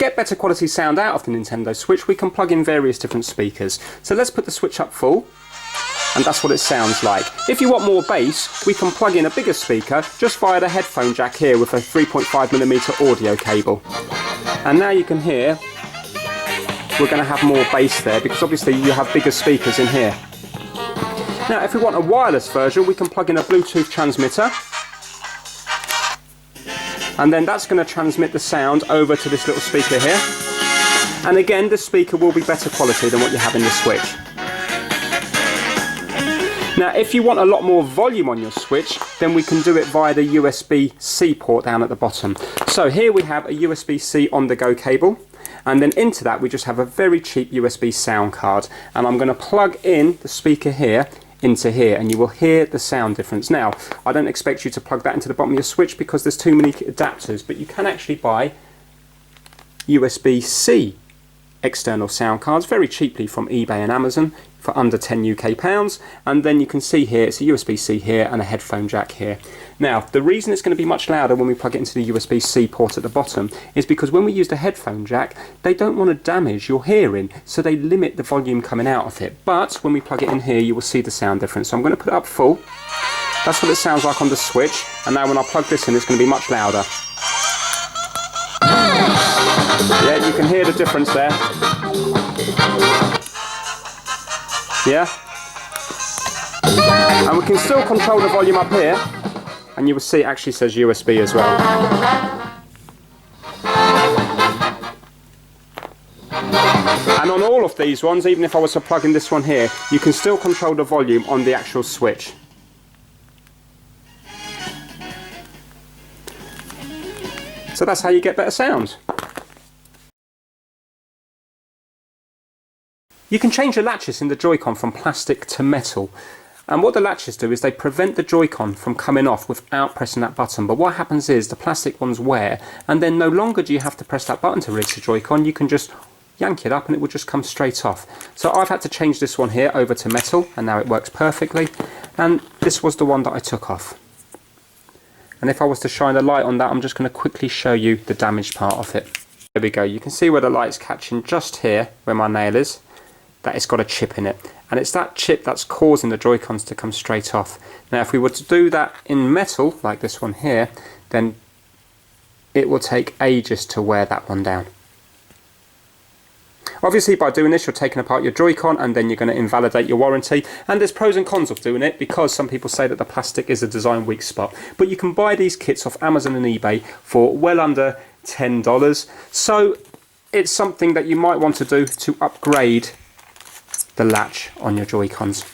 get better quality sound out of the Nintendo Switch, we can plug in various different speakers. So let's put the Switch up full, and that's what it sounds like. If you want more bass, we can plug in a bigger speaker just via the headphone jack here with a 3.5mm audio cable. And now you can hear we're going to have more bass there, because obviously you have bigger speakers in here. Now if we want a wireless version, we can plug in a Bluetooth transmitter, and then that's going to transmit the sound over to this little speaker here. And again, the speaker will be better quality than what you have in the Switch. Now if you want a lot more volume on your Switch, then we can do it via the USB-C port down at the bottom. So here we have a USB-C on-the-go cable, and then into that we just have a very cheap USB sound card, and I'm going to plug in the speaker here into here, and you will hear the sound difference. Now I don't expect you to plug that into the bottom of your Switch because there's too many adapters, but you can actually buy USB-C external sound cards very cheaply from eBay and Amazon for under £10 UK, and then you can see here it's a USB-C here and a headphone jack here. Now the reason it's going to be much louder when we plug it into the USB-C port at the bottom is because when we use the headphone jack, they don't want to damage your hearing, so they limit the volume coming out of it. But when we plug it in here, you will see the sound difference. So I'm going to put it up full. That's what it sounds like on the Switch, and now when I plug this in, it's going to be much louder. Yeah, you can hear the difference there. Yeah? And we can still control the volume up here, and you will see it actually says USB as well. And on all of these ones, even if I was to plug in this one here, you can still control the volume on the actual Switch. So that's how you get better sound. You can change the latches in the Joy-Con from plastic to metal, and what the latches do is they prevent the Joy-Con from coming off without pressing that button. But what happens is the plastic ones wear, and then no longer do you have to press that button to release the Joy-Con. You can just yank it up and it will just come straight off. So I've had to change this one here over to metal, and now it works perfectly, and this was the one that I took off. And if I was to shine a light on that, I'm just going to quickly show you the damaged part of it. There we go, you can see where the light's catching just here where my nail is, that it's got a chip in it, and it's that chip that's causing the Joy-Cons to come straight off. Now if we were to do that in metal like this one here, then it will take ages to wear that one down. Obviously by doing this you're taking apart your Joy-Con, and then you're going to invalidate your warranty, and there's pros and cons of doing it, because some people say that the plastic is a design weak spot. But you can buy these kits off Amazon and eBay for well under $10, so it's something that you might want to do to upgrade the latch on your Joy-Cons.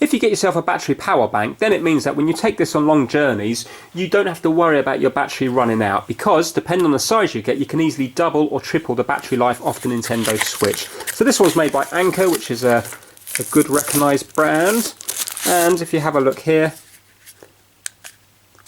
If you get yourself a battery power bank, then it means that when you take this on long journeys, you don't have to worry about your battery running out, because depending on the size you get, you can easily double or triple the battery life of the Nintendo Switch. So this one's made by Anker, which is a good recognised brand, and if you have a look here,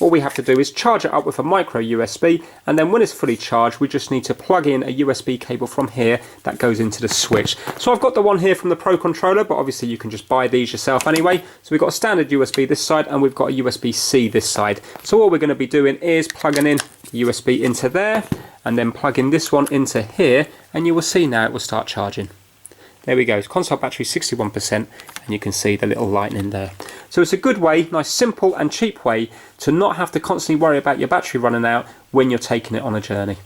all we have to do is charge it up with a micro USB, and then when it's fully charged we just need to plug in a USB cable from here that goes into the Switch. So I've got the one here from the Pro Controller, but obviously you can just buy these yourself anyway. So we've got a standard USB this side, and we've got a USB-C this side. So all we're going to be doing is plugging in the USB into there, and then plugging this one into here, and you will see now it will start charging. There we go, console battery 61%, and you can see the little lightning there. So it's a good way, nice simple and cheap way to not have to constantly worry about your battery running out when you're taking it on a journey.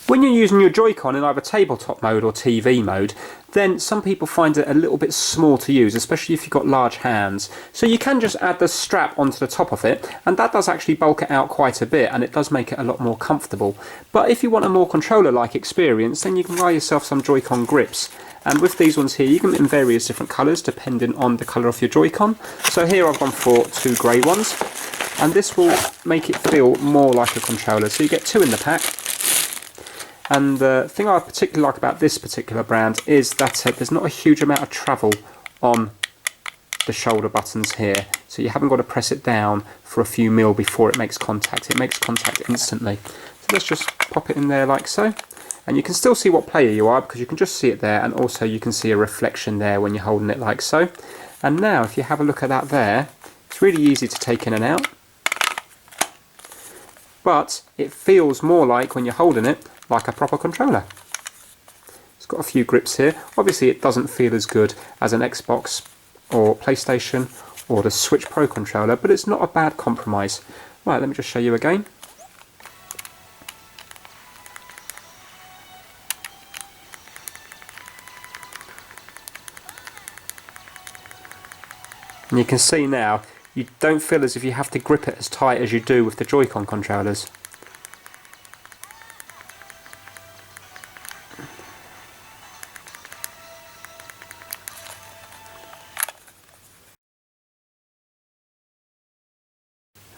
When you're using your Joy-Con in either tabletop mode or TV mode, then some people find it a little bit small to use, especially if you've got large hands. So you can just add the strap onto the top of it, and that does actually bulk it out quite a bit, and it does make it a lot more comfortable. But if you want a more controller-like experience, then you can buy yourself some Joy-Con grips. And with these ones here, you can get them in various different colours depending on the colour of your Joy-Con. So here I've gone for 2 grey ones, and this will make it feel more like a controller. So you get 2 in the pack. And the thing I particularly like about this particular brand is that there's not a huge amount of travel on the shoulder buttons here. So you haven't got to press it down for a few mil before it makes contact. It makes contact instantly. So let's just pop it in there like so. And you can still see what player you are, because you can just see it there, and also you can see a reflection there when you're holding it like so. And now if you have a look at that there, it's really easy to take in and out. But it feels more like, when you're holding it, like a proper controller. It's got a few grips here. Obviously it doesn't feel as good as an Xbox or PlayStation or the Switch Pro controller, but it's not a bad compromise. Right, let me just show you again. And you can see now, you don't feel as if you have to grip it as tight as you do with the Joy-Con controllers.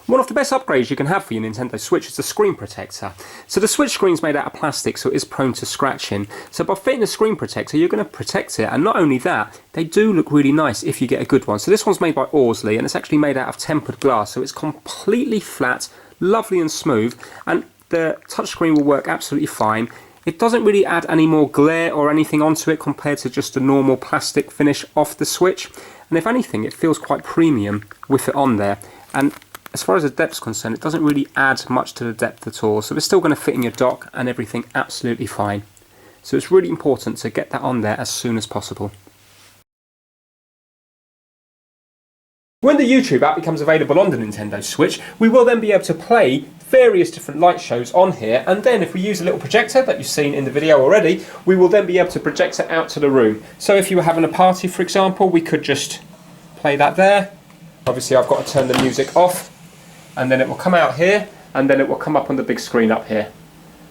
One of the best upgrades you can have for your Nintendo Switch is the screen protector. So the Switch screen's made out of plastic, so it is prone to scratching. So by fitting a screen protector, you're going to protect it, and not only that, they do look really nice if you get a good one. So this one's made by Orsley, and it's actually made out of tempered glass, so it's completely flat, lovely and smooth, and the touchscreen will work absolutely fine. It doesn't really add any more glare or anything onto it compared to just a normal plastic finish off the Switch. And if anything, it feels quite premium with it on there. And as far as the depth's concerned, it doesn't really add much to the depth at all, so it's still going to fit in your dock and everything absolutely fine. So it's really important to get that on there as soon as possible. When the YouTube app becomes available on the Nintendo Switch, we will then be able to play various different light shows on here, and then if we use a little projector that you've seen in the video already, we will then be able to project it out to the room. So if you were having a party, for example, we could just play that there. Obviously I've got to turn the music off, and then it will come out here, and then it will come up on the big screen up here.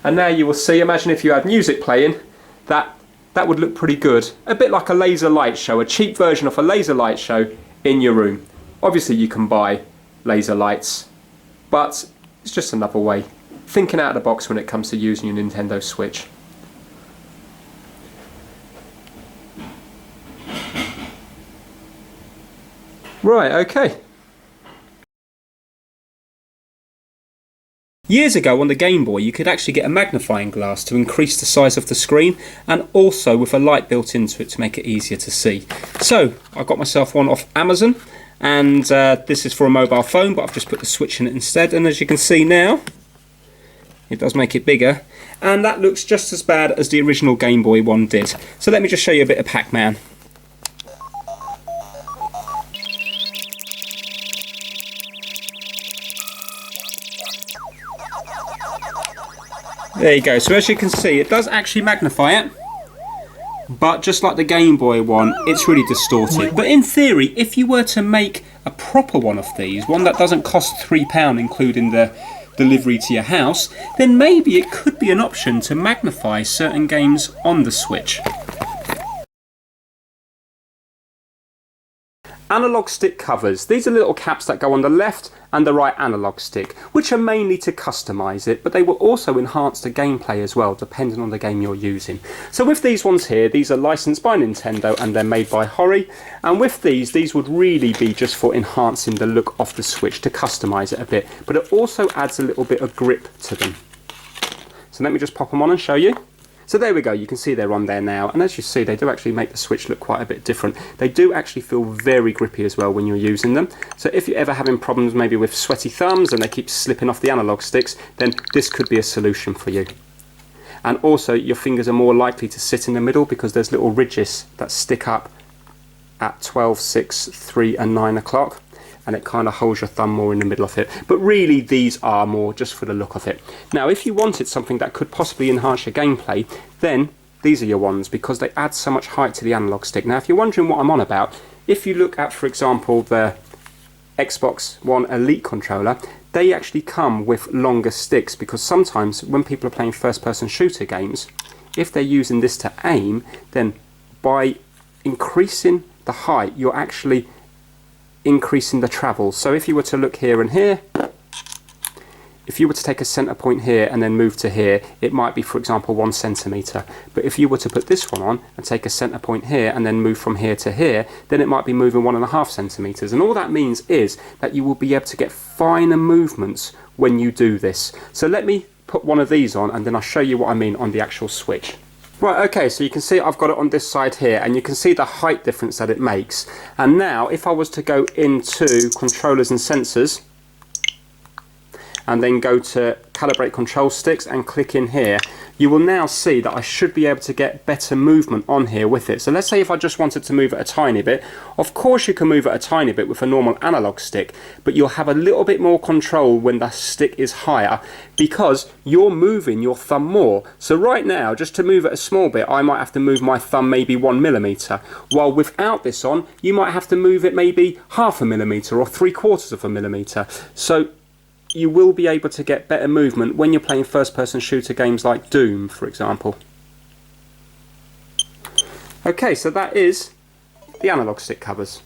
And now you will see, imagine if you had music playing, that would look pretty good. A bit like a laser light show, a cheap version of a laser light show in your room. Obviously you can buy laser lights, but it's just another way. Thinking out of the box when it comes to using your Nintendo Switch. Right, okay. Years ago on the Game Boy you could actually get a magnifying glass to increase the size of the screen, and also with a light built into it to make it easier to see. So I got myself one off Amazon, and this is for a mobile phone, but I've just put the Switch in it instead, and as you can see now it does make it bigger, and that looks just as bad as the original Game Boy one did. So let me just show you a bit of Pac-Man. There you go, so as you can see it does actually magnify it, but just like the Game Boy one, it's really distorted. But in theory, if you were to make a proper one of these, one that doesn't cost £3 including the delivery to your house, then maybe it could be an option to magnify certain games on the Switch. Analog stick covers. These are little caps that go on the left and the right analog stick, which are mainly to customise it, but they will also enhance the gameplay as well, depending on the game you're using. So with these ones here, these are licensed by Nintendo and they're made by Hori, and with these would really be just for enhancing the look of the Switch, to customise it a bit, but it also adds a little bit of grip to them. So let me just pop them on and show you. So there we go, you can see they're on there now, and as you see they do actually make the Switch look quite a bit different. They do actually feel very grippy as well when you're using them, so if you're ever having problems maybe with sweaty thumbs and they keep slipping off the analog sticks, then this could be a solution for you. And also your fingers are more likely to sit in the middle because there's little ridges that stick up at 12, 6, 3 and 9 o'clock. And it kind of holds your thumb more in the middle of it. But really these are more just for the look of it. Now if you wanted something that could possibly enhance your gameplay, then these are your ones, because they add so much height to the analog stick. Now if you're wondering what I'm on about, if you look at, for example, the Xbox One Elite controller, they actually come with longer sticks, because sometimes when people are playing first-person shooter games, if they're using this to aim, then by increasing the height you're actually increasing the travel. So if you were to look here and here, if you were to take a center point here and then move to here, it might be, for example, 1 centimeter. But if you were to put this one on and take a center point here and then move from here to here, then it might be moving 1.5 centimeters. And all that means is that you will be able to get finer movements when you do this. So let me put one of these on and then I'll show you what I mean on the actual Switch. Right, okay, so you can see I've got it on this side here, and you can see the height difference that it makes. And now, if I was to go into controllers and sensors, and then go to calibrate control sticks and click in here, you will now see that I should be able to get better movement on here with it. So let's say if I just wanted to move it a tiny bit, of course you can move it a tiny bit with a normal analog stick, but you'll have a little bit more control when the stick is higher because you're moving your thumb more. So right now, just to move it a small bit, I might have to move my thumb maybe 1 millimeter, while without this on, you might have to move it maybe 0.5 millimeter or 3/4 millimeter. So you will be able to get better movement when you're playing first-person shooter games like Doom, for example. Okay, so that is the analog stick covers.